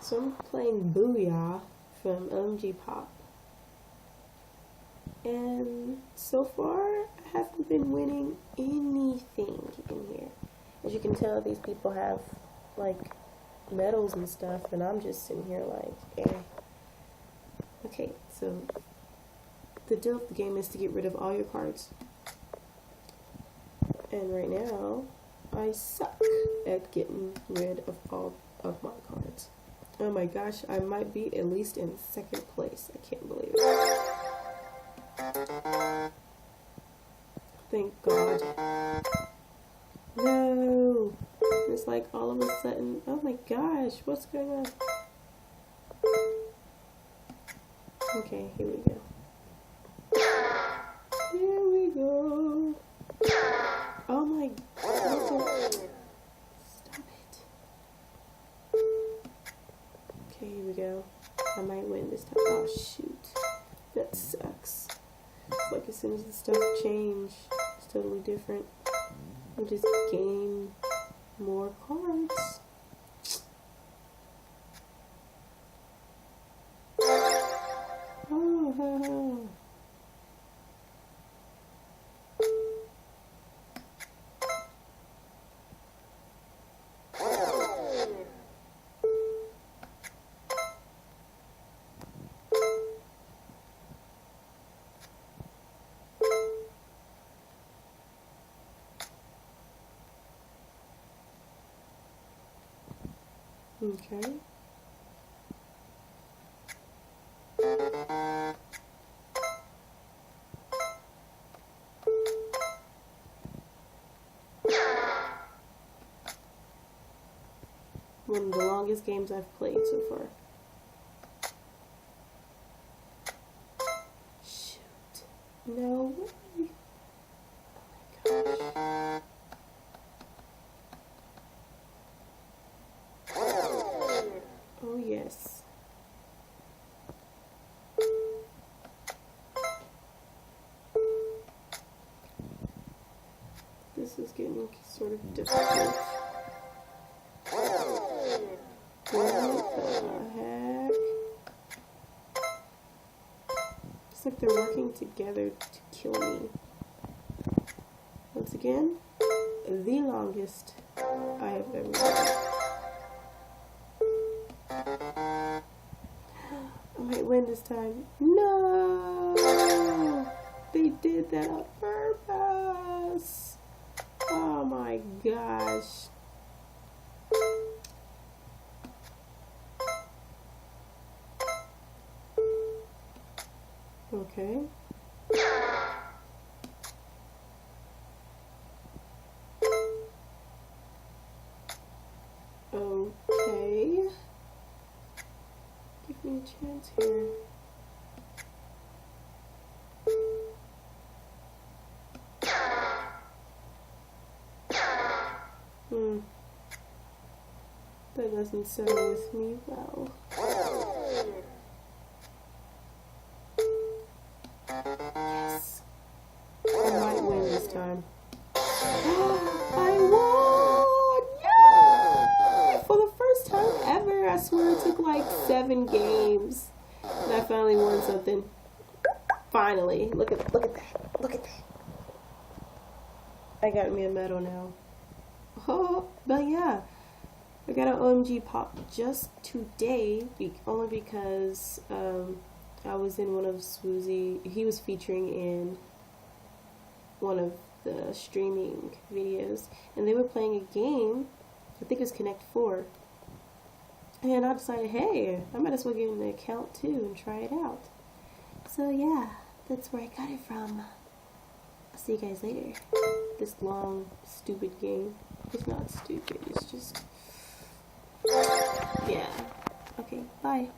So I'm playing Booyah from OMG Pop. And so far, I haven't been winning anything in here. As you can tell, these people have, like, medals and stuff, and I'm just sitting here like, eh. Okay, so the deal of the game is to get rid of all your cards. And right now, I suck at getting rid of all of my cards. Oh my gosh, I might be at least in second place. I can't believe it. Thank God. No! It's like all of a sudden, oh my gosh, what's going on? Okay, here we go. Here we go. Oh my God. Stop it. Okay, here we go. I might win this time. Oh shoot. That sucks. It's like as soon as the stuff change, it's totally different. I just gain more cards. Oh, okay. One of the longest games I've played so far. Shoot. No way. Oh my gosh. Oh yes. This is getting sort of difficult. What the heck? It's like they're working together to kill me. Once again, the longest I have ever done. I might win this time. No! They did that on purpose. Oh my gosh. Okay. Okay. Give me a chance here. That doesn't settle with me well. Yes. I might win this time. I won! Yeah! For the first time ever, I swear it took like 7 games. And I finally won something. Finally. Look at that. Look at that. I got me a medal now. Oh, but yeah. I got an OMG Pop just today, only because I was in one of Swoozie. He was featuring in one of the streaming videos, and they were playing a game. I think it was Connect 4. And I decided, hey, I might as well get an account too and try it out. So yeah, that's where I got it from. I'll see you guys later. This long, stupid game. It's not stupid, it's just... yeah. Okay, bye.